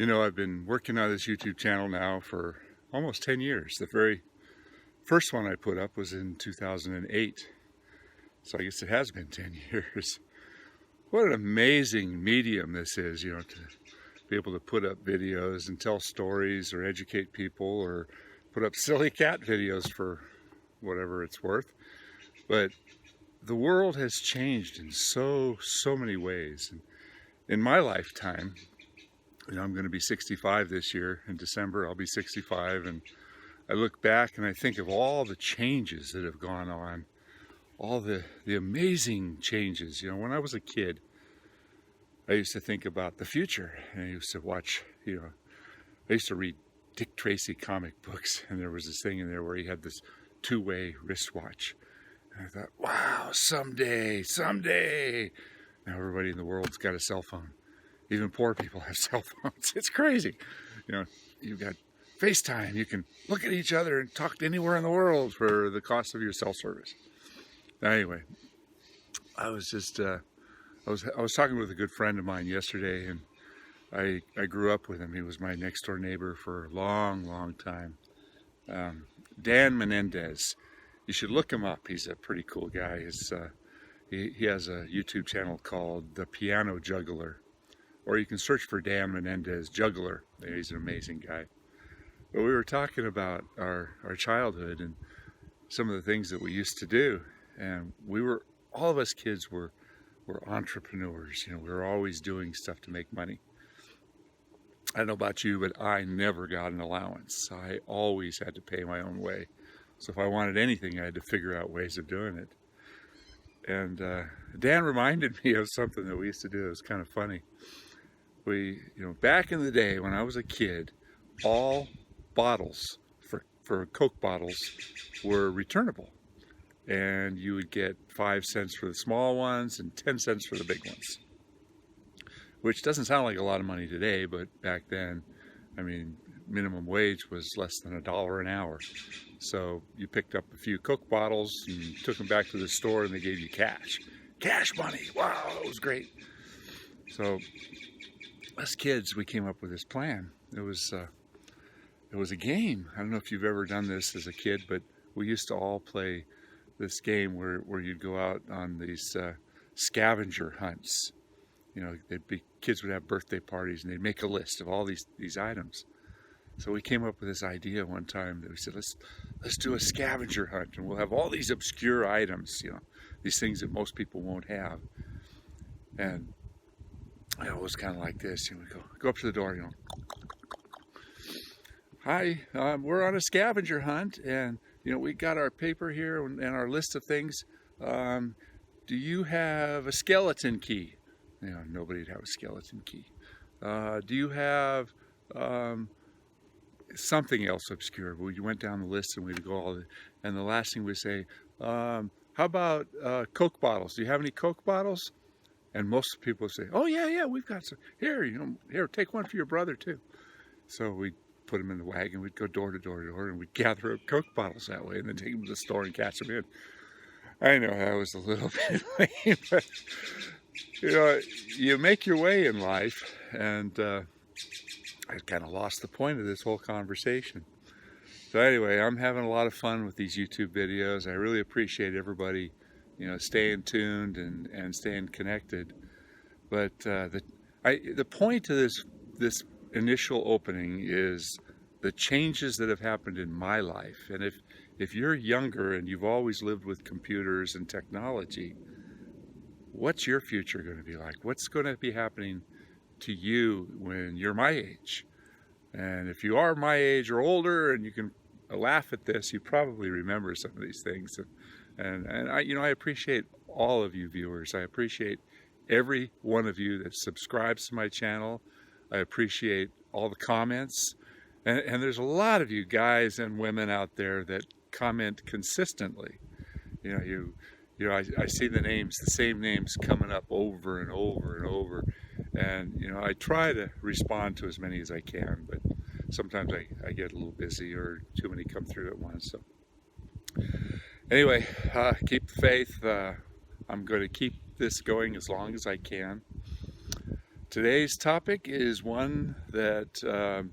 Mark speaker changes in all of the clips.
Speaker 1: You know, I've been working on this YouTube channel now for almost 10 years. The very first one I put up was in 2008. So I guess it has been 10 years. What an amazing medium this is, you know, to be able to put up videos and tell stories or educate people or put up silly cat videos for whatever it's worth. But the world has changed in so many ways. And in my lifetime, you know, I'm going to be 65 this year. In December, I'll be 65. And I look back and I think of all the changes that have gone on, all the amazing changes. You know, when I was a kid, I used to think about the future. And I used to watch, you know, I used to read Dick Tracy comic books. And there was this thing in there where he had this two-way wristwatch. And I thought, wow, someday. Now everybody in the world's got a cell phone. Even poor people have cell phones. It's crazy. You know, you've got FaceTime. You can look at each other and talk to anywhere in the world for the cost of your cell service. Anyway, I was just, I was talking with a good friend of mine yesterday, and I grew up with him. He was my next door neighbor for a long time. Dan Menendez. You should look him up. He's a pretty cool guy. He has a YouTube channel called The Piano Juggler. Or you can search for Dan Menendez Juggler. He's an amazing guy. But we were talking about our childhood and some of the things that we used to do. And all of us kids were entrepreneurs. You know, we were always doing stuff to make money. I don't know about you, but I never got an allowance. I always had to pay my own way. So if I wanted anything, I had to figure out ways of doing it. And Dan reminded me of something that we used to do. It was kind of funny. Back in the day when I was a kid, all bottles for Coke bottles were returnable. And you would get 5 cents for the small ones and 10 cents for the big ones. Which doesn't sound like a lot of money today, but back then, I mean, minimum wage was less than $1 an hour. So you picked up a few Coke bottles and took them back to the store and they gave you cash. Cash money, wow, that was great. So us kids, we came up with this plan. It was a game. I don't know if you've ever done this as a kid, but we used to all play this game where you'd go out on these scavenger hunts. You know, kids would have birthday parties and they'd make a list of all these items. So we came up with this idea one time that we said, let's do a scavenger hunt and we'll have all these obscure items, you know, these things that most people won't have. And it was kind of like this. You know, we go up to the door, you know. Hi, we're on a scavenger hunt, and you know, we got our paper here and our list of things. Do you have a skeleton key? You know, nobody'd have a skeleton key. Do you have something else obscure? We went down the list and we'd go and the last thing we'd say, how about Coke bottles? Do you have any Coke bottles? And most people say, oh yeah, we've got some. Here, take one for your brother too. So we'd put them in the wagon, we'd go door to door and we'd gather up Coke bottles that way and then take them to the store and cash them in. I know that was a little bit lame, but you know, you make your way in life, and I kind of lost the point of this whole conversation. So anyway, I'm having a lot of fun with these YouTube videos. I really appreciate everybody, you know, staying tuned and staying connected. But the point of this initial opening is the changes that have happened in my life. And if you're younger and you've always lived with computers and technology, what's your future going to be like? What's going to be happening to you when you're my age? And if you are my age or older and you can laugh at this, you probably remember some of these things. And I appreciate all of you viewers. I appreciate every one of you that subscribes to my channel. I appreciate all the comments. And there's a lot of you guys and women out there that comment consistently. You know, I see the same names coming up over and over. And, you know, I try to respond to as many as I can, but sometimes I get a little busy or too many come through at once. So anyway, keep the faith. I'm going to keep this going as long as I can. Today's topic is one that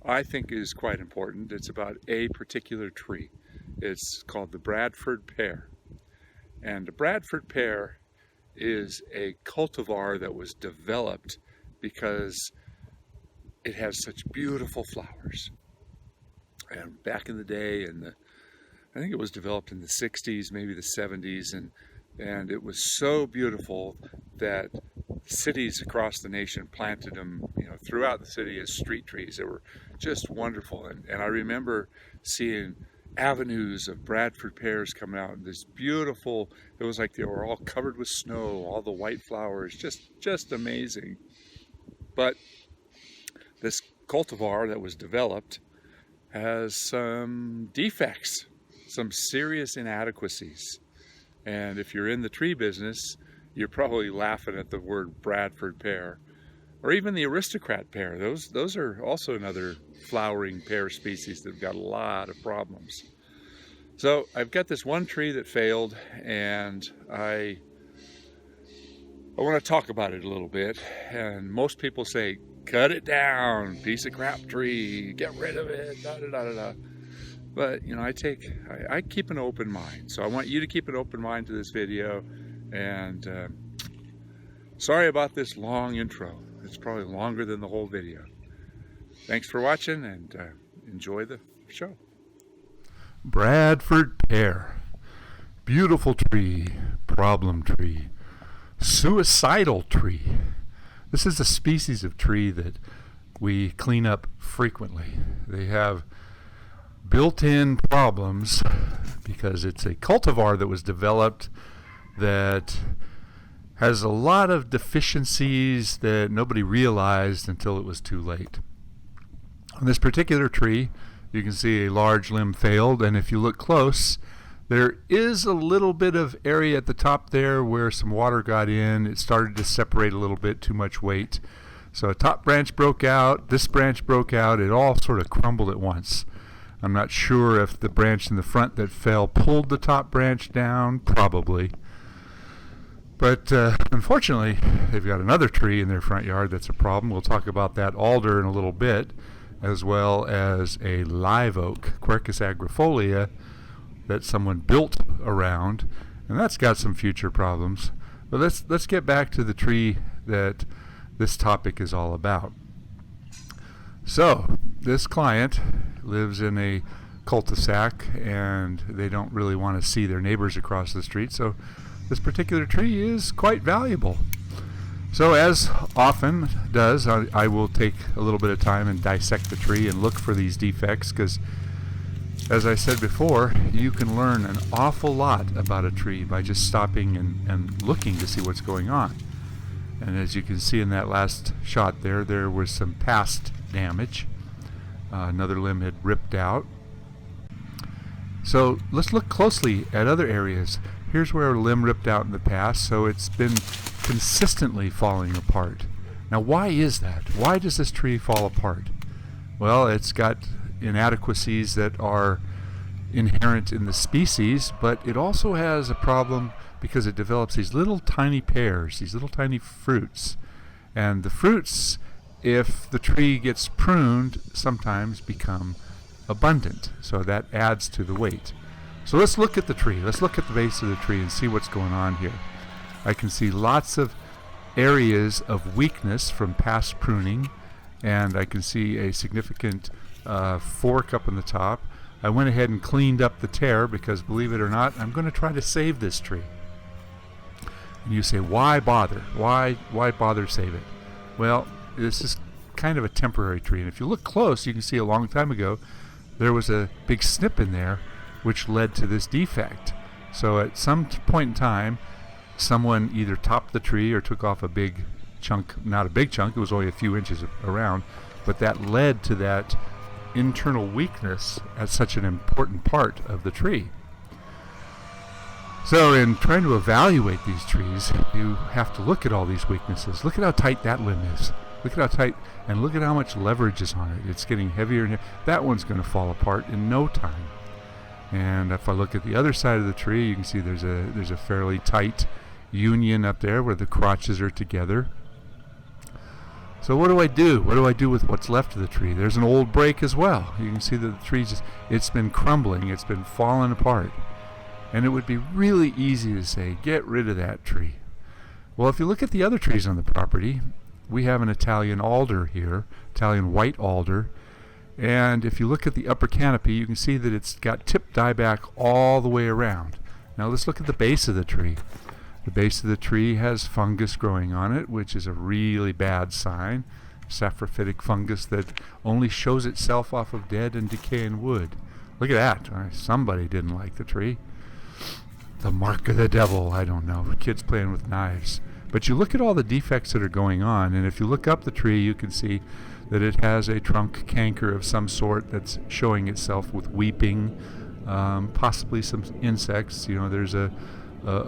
Speaker 1: I think is quite important. It's about a particular tree. It's called the Bradford Pear. And the Bradford Pear is a cultivar that was developed because it has such beautiful flowers. And back in the day, I think it was developed in the 60s, maybe the 70s, and it was so beautiful that cities across the nation planted them, throughout the city as street trees. They were just wonderful. And I remember seeing avenues of Bradford pears coming out, and this beautiful, it was like they were all covered with snow, all the white flowers, just amazing. But this cultivar that was developed has some defects, some serious inadequacies. And if you're in the tree business, you're probably laughing at the word Bradford pear, or even the aristocrat pear. Those are also another flowering pear species that have got a lot of problems. So I've got this one tree that failed, and I want to talk about it a little bit. And most people say, cut it down, piece of crap tree, get rid of it, da da da da da. But I keep an open mind. So I want you to keep an open mind to this video. And sorry about this long intro. It's probably longer than the whole video. Thanks for watching, and enjoy the show.
Speaker 2: Bradford Pear. Beautiful tree, problem tree, suicidal tree. This is a species of tree that we clean up frequently. They have built-in problems because it's a cultivar that was developed that has a lot of deficiencies that nobody realized until it was too late. On this particular tree, you can see a large limb failed, and if you look close, there is a little bit of area at the top there where some water got in. It started to separate a little bit, too much weight. So a top branch broke out, this branch broke out, it all sort of crumbled at once. I'm not sure if the branch in the front that fell pulled the top branch down, probably. But unfortunately, they've got another tree in their front yard that's a problem. We'll talk about that alder in a little bit, as well as a live oak, Quercus agrifolia, that someone built around, and that's got some future problems. But let's get back to the tree that this topic is all about. So this client lives in a cul-de-sac, and they don't really want to see their neighbors across the street, so this particular tree is quite valuable. So as often does, I will take a little bit of time and dissect the tree and look for these defects, because as I said before, you can learn an awful lot about a tree by just stopping and looking to see what's going on. And as you can see in that last shot there was some past damage. Another limb had ripped out. So let's look closely at other areas. Here's where a limb ripped out in the past, so it's been consistently falling apart. Now why is that? Why does this tree fall apart? Well, it's got inadequacies that are inherent in the species, but it also has a problem because it develops these little tiny pears, these little tiny fruits. And the fruits, if the tree gets pruned, sometimes become abundant. So that adds to the weight. So let's look at the tree. Let's look at the base of the tree and see what's going on here. I can see lots of areas of weakness from past pruning, and I can see a significant fork up in the top. I went ahead and cleaned up the tear because, believe it or not, I'm going to try to save this tree. And you say, why bother? Why bother save it? Well, this is kind of a temporary tree, and if you look close, you can see a long time ago there was a big snip in there which led to this defect. So at some point in time, someone either topped the tree or took off a big chunk, not a big chunk, it was only a few inches around, but that led to that internal weakness as such an important part of the tree. So in trying to evaluate these trees, you have to look at all these weaknesses. Look at how tight that limb is. Look at how tight, and look at how much leverage is on it. It's getting heavier and heavier. That one's going to fall apart in no time. And if I look at the other side of the tree, you can see there's a fairly tight union up there where the crotches are together. So what do I do? What do I do with what's left of the tree? There's an old break as well. You can see that the tree it's been crumbling, it's been falling apart. And it would be really easy to say, get rid of that tree. Well, if you look at the other trees on the property, we have an Italian alder here, Italian white alder. And if you look at the upper canopy, you can see that it's got tip dieback all the way around. Now let's look at the base of the tree. The base of the tree has fungus growing on it, which is a really bad sign. Saprophytic fungus that only shows itself off of dead and decaying wood. Look at that. Somebody didn't like the tree. The mark of the devil, I don't know. Kids playing with knives. But you look at all the defects that are going on, and if you look up the tree, you can see that it has a trunk canker of some sort that's showing itself with weeping, possibly some insects. You know, there's a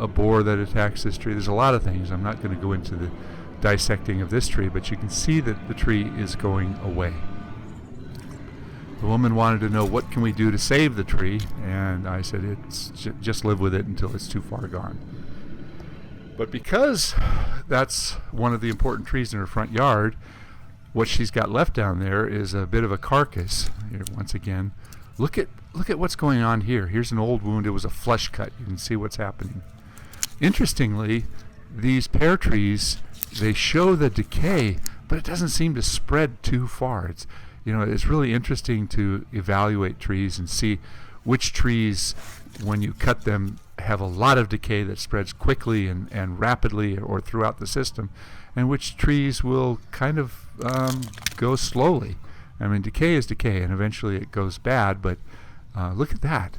Speaker 2: boar that attacks this tree. There's a lot of things. I'm not going to go into the dissecting of this tree, but you can see that the tree is going away. The woman wanted to know, what can we do to save the tree? And I said, it's just live with it until it's too far gone. But because that's one of the important trees in her front yard, what she's got left down there is a bit of a carcass. Here, once again, look at what's going on here. Here's an old wound. It was a flesh cut. You can see what's happening. Interestingly, these pear trees, they show the decay, but it doesn't seem to spread too far. It's really interesting to evaluate trees and see which trees, when you cut them, have a lot of decay that spreads quickly and rapidly or throughout the system, and which trees will kind of go slowly. I mean, decay is decay, and eventually it goes bad, but look at that.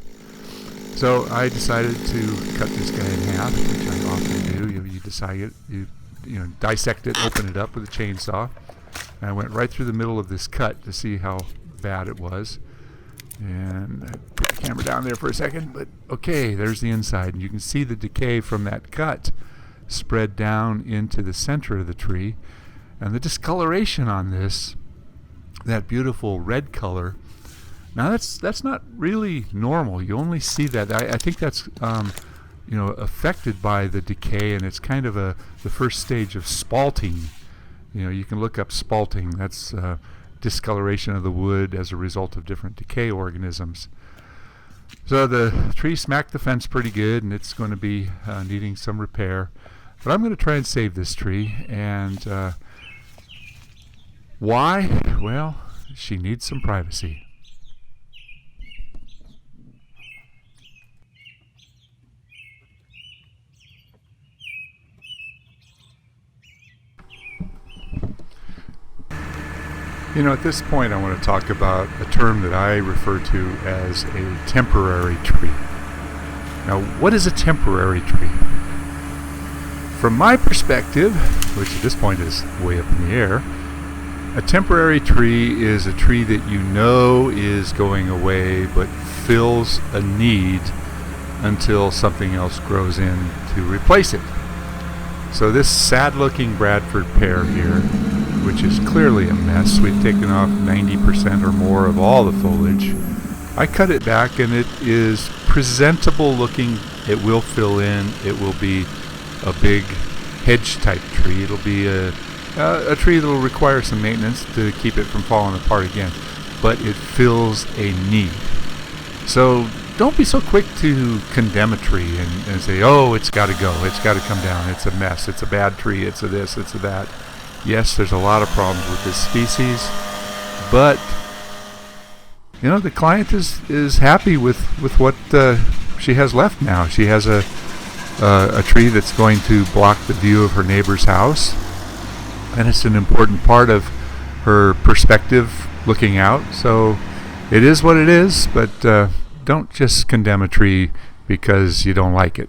Speaker 2: So I decided to cut this guy in half, which I often do. You dissect it, open it up with a chainsaw. And I went right through the middle of this cut to see how bad it was. And I put the camera down there for a second, but okay, there's the inside. And you can see the decay from that cut spread down into the center of the tree. And the discoloration on this, that beautiful red color, now that's not really normal. You only see that. I think that's affected by the decay, and it's kind of the first stage of spalting. You can look up spalting. That's discoloration of the wood as a result of different decay organisms. So the tree smacked the fence pretty good, and it's going to be needing some repair. But I'm going to try and save this tree. And why? Well, she needs some privacy. At this point I want to talk about a term that I refer to as a temporary tree. Now, what is a temporary tree? From my perspective, which at this point is way up in the air, a temporary tree is a tree that you know is going away but fills a need until something else grows in to replace it. So this sad-looking Bradford pear here, which is clearly a mess. We've taken off 90% or more of all the foliage. I cut it back, and it is presentable looking. It will fill in. It will be a big hedge-type tree. It'll be a tree that will require some maintenance to keep it from falling apart again. But it fills a need. So don't be so quick to condemn a tree and say, oh, it's got to go. It's got to come down. It's a mess. It's a bad tree. It's a this. It's a that. Yes, there's a lot of problems with this species, but the client is happy with what she has left now. She has a tree that's going to block the view of her neighbor's house, and it's an important part of her perspective looking out. So it is what it is, but don't just condemn a tree because you don't like it.